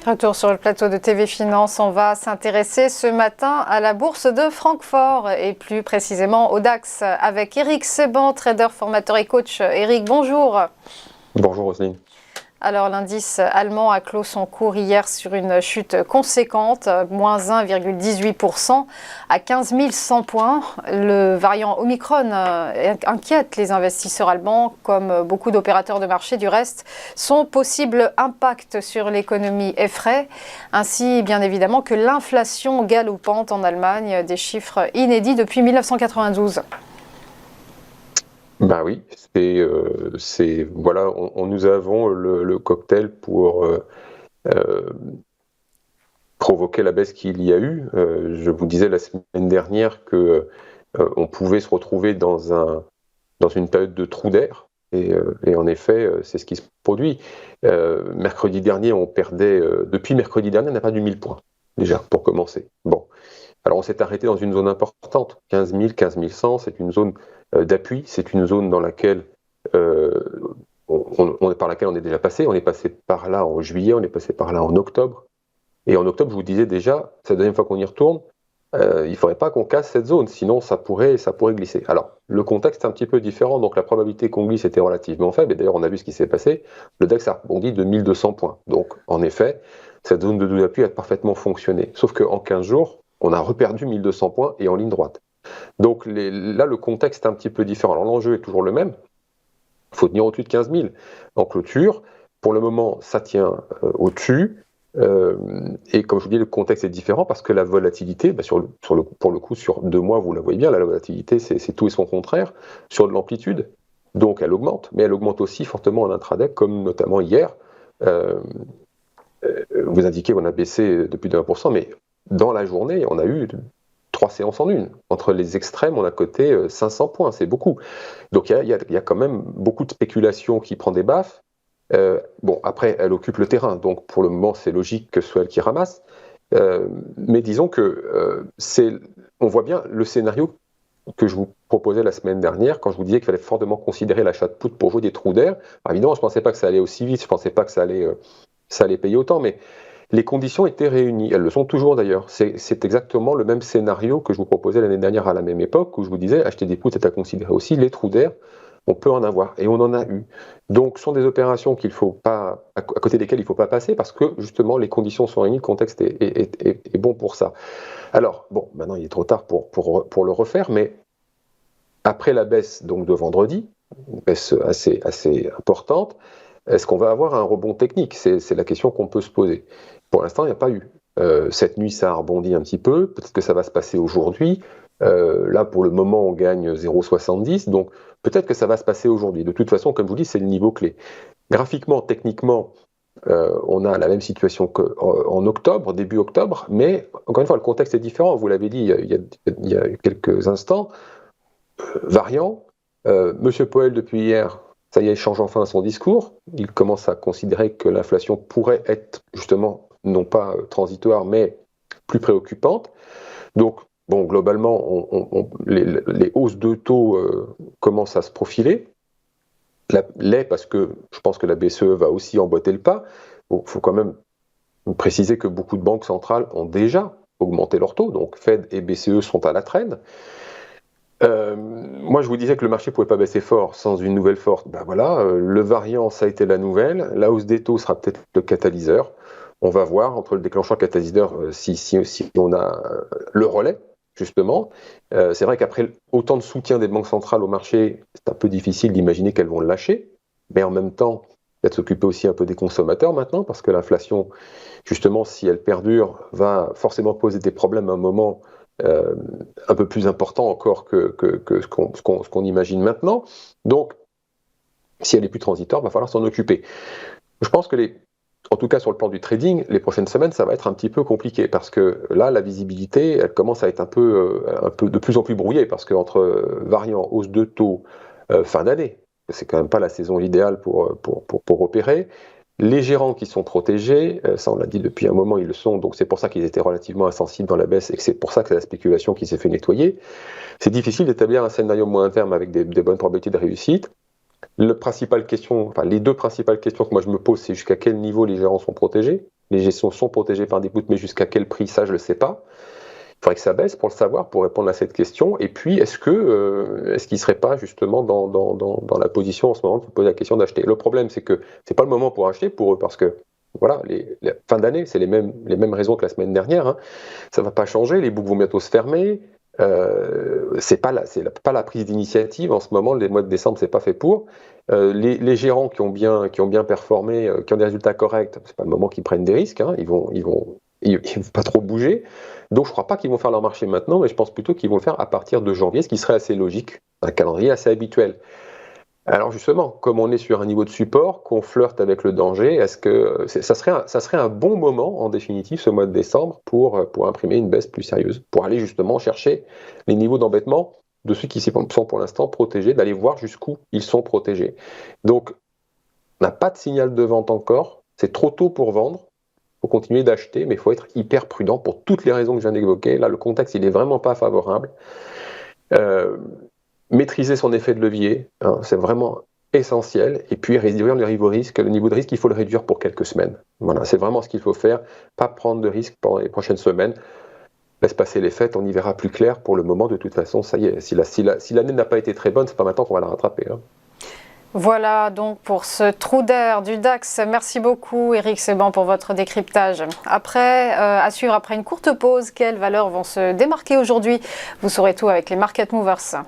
Retour sur le plateau de TV Finance, on va s'intéresser ce matin à la bourse de Francfort et plus précisément au DAX avec Eric Seban, trader, formateur et coach. Eric, bonjour. Bonjour Roselyne. Alors l'indice allemand a clos son cours hier sur une chute conséquente, moins 1,18% à 15 100 points. Le variant Omicron inquiète les investisseurs allemands, comme beaucoup d'opérateurs de marché du reste. Son possible impact sur l'économie effraie, ainsi bien évidemment que l'inflation galopante en Allemagne, des chiffres inédits depuis 1992. Bah oui, voilà, nous avons le cocktail pour provoquer la baisse qu'il y a eu. Je vous disais la semaine dernière que on pouvait se retrouver dans une période de trou d'air, et en effet, c'est ce qui se produit. Mercredi dernier, depuis mercredi dernier, on n'a pas du 1000 points déjà pour commencer. Bon. Alors on s'est arrêté dans une zone importante, 15 000, 15 100, c'est une zone d'appui, c'est une zone dans laquelle par laquelle on est déjà passé. On est passé par là en juillet, on est passé par là en octobre. Et en octobre, je vous disais déjà, c'est la deuxième fois qu'on y retourne, il ne faudrait pas qu'on casse cette zone, sinon ça pourrait glisser. Alors, le contexte est un petit peu différent, donc la probabilité qu'on glisse était relativement faible, et d'ailleurs on a vu ce qui s'est passé, le DAX a rebondi de 1200 points. Donc, en effet, cette zone de doux d'appui a parfaitement fonctionné. Sauf qu'en 15 jours, on a reperdu 1200 points et en ligne droite. Donc là, le contexte est un petit peu différent. Alors l'enjeu est toujours le même. Il faut tenir au-dessus de 15 000 en clôture. Pour le moment, ça tient au-dessus. Et comme je vous dis, le contexte est différent parce que la volatilité, pour le coup, sur 2 mois, vous la voyez bien, la volatilité, c'est tout et son contraire. Sur de l'amplitude, donc elle augmente, mais elle augmente aussi fortement en intraday, comme notamment hier. Vous indiquez qu'on a baissé de plus de 1%, mais dans la journée, on a eu 3 séances en une. Entre les extrêmes, on a coté 500 points, c'est beaucoup. Donc il y a quand même beaucoup de spéculation qui prend des baffes. Bon, après, elle occupe le terrain, donc pour le moment, c'est logique que ce soit elle qui ramasse. Mais disons que on voit bien le scénario que je vous proposais la semaine dernière, quand je vous disais qu'il fallait fortement considérer l'achat de put pour jouer des trous d'air. Évidemment, je ne pensais pas que ça allait aussi vite, je ne pensais pas que ça allait payer autant, mais les conditions étaient réunies, elles le sont toujours d'ailleurs. C'est exactement le même scénario que je vous proposais l'année dernière à la même époque, où je vous disais, acheter des puts, c'est à considérer aussi, les trous d'air, on peut en avoir, et on en a eu. Donc ce sont des opérations à côté desquelles il ne faut pas passer, parce que justement les conditions sont réunies, le contexte est bon pour ça. Alors, bon, maintenant il est trop tard pour le refaire, mais après la baisse donc, de vendredi, une baisse assez importante, est-ce qu'on va avoir un rebond technique ? C'est la question qu'on peut se poser. Pour l'instant, il n'y a pas eu. Cette nuit, ça a rebondi un petit peu. Peut-être que ça va se passer aujourd'hui. Là, pour le moment, on gagne 0,70. Donc, peut-être que ça va se passer aujourd'hui. De toute façon, comme je vous dis, c'est le niveau clé. Graphiquement, techniquement, on a la même situation qu'en octobre, début octobre. Mais, encore une fois, le contexte est différent. Vous l'avez dit il y a quelques instants. Variant. Monsieur Powell, depuis hier, ça y est, il change enfin son discours. Il commence à considérer que l'inflation pourrait être justement non pas transitoire, mais plus préoccupante. Donc, bon, globalement, les hausses de taux commencent à se profiler. Parce que je pense que la BCE va aussi emboîter le pas. Il faut quand même préciser que beaucoup de banques centrales ont déjà augmenté leurs taux. Donc, Fed et BCE sont à la traîne. Moi, je vous disais que le marché ne pouvait pas baisser fort sans une nouvelle force. Ben voilà, le variant, ça a été la nouvelle. La hausse des taux sera peut-être le catalyseur. On va voir entre le déclencheur et le catalyseur si on a le relais, justement. C'est vrai qu'après autant de soutien des banques centrales au marché, c'est un peu difficile d'imaginer qu'elles vont le lâcher. Mais en même temps, peut-être s'occuper aussi un peu des consommateurs maintenant, parce que l'inflation, justement, si elle perdure, va forcément poser des problèmes à un moment un peu plus important encore que ce qu'on imagine maintenant. Donc, si elle est plus transitoire, il va falloir s'en occuper. Je pense que en tout cas sur le plan du trading, les prochaines semaines, ça va être un petit peu compliqué parce que là, la visibilité, elle commence à être un peu de plus en plus brouillée parce qu'entre variants, hausse de taux, fin d'année, c'est quand même pas la saison idéale pour opérer. Les gérants qui sont protégés, ça on l'a dit depuis un moment, ils le sont, donc c'est pour ça qu'ils étaient relativement insensibles dans la baisse et que c'est pour ça que c'est la spéculation qui s'est fait nettoyer. C'est difficile d'établir un scénario moyen terme avec des bonnes probabilités de réussite. Les deux principales questions que moi je me pose, c'est jusqu'à quel niveau les gérants sont protégés. les gestions sont protégées par des puts, mais jusqu'à quel prix, ça je ne le sais pas. Il faudrait que ça baisse pour le savoir, pour répondre à cette question. Et puis, est-ce qu'ils ne seraient pas justement dans la position en ce moment de se poser la question d'acheter? Le problème, c'est que ce n'est pas le moment pour acheter pour eux, parce que voilà, la fin d'année, c'est les mêmes raisons que la semaine dernière. Hein. Ça ne va pas changer, les boucles vont bientôt se fermer. C'est pas la prise d'initiative en ce moment. Les mois de décembre, c'est pas fait pour. Les gérants qui ont bien performé, qui ont des résultats corrects, c'est pas le moment qu'ils prennent des risques. Hein. Ils vont pas trop bouger. Donc je crois pas qu'ils vont faire leur marché maintenant, mais je pense plutôt qu'ils vont le faire à partir de janvier, ce qui serait assez logique, un calendrier assez habituel. Alors justement, comme on est sur un niveau de support, qu'on flirte avec le danger, est-ce que ça serait un bon moment, en définitive, ce mois de décembre, pour imprimer une baisse plus sérieuse, pour aller justement chercher les niveaux d'embêtement de ceux qui sont pour l'instant protégés, d'aller voir jusqu'où ils sont protégés. Donc, on n'a pas de signal de vente encore, c'est trop tôt pour vendre, il faut continuer d'acheter, mais il faut être hyper prudent pour toutes les raisons que je viens d'évoquer. Là, le contexte, il n'est vraiment pas favorable. Maîtriser son effet de levier, hein, c'est vraiment essentiel. Et puis réduire le niveau de risque, il faut le réduire pour quelques semaines. Voilà, c'est vraiment ce qu'il faut faire. Pas prendre de risques pendant les prochaines semaines. Laisse passer les fêtes, on y verra plus clair. Pour le moment, de toute façon, ça y est. Si l'année n'a pas été très bonne, c'est pas maintenant qu'on va la rattraper. Hein. Voilà donc pour ce trou d'air du DAX. Merci beaucoup Eric Seban pour votre décryptage. À suivre après une courte pause, quelles valeurs vont se démarquer aujourd'hui? Vous saurez tout avec les Market Movers.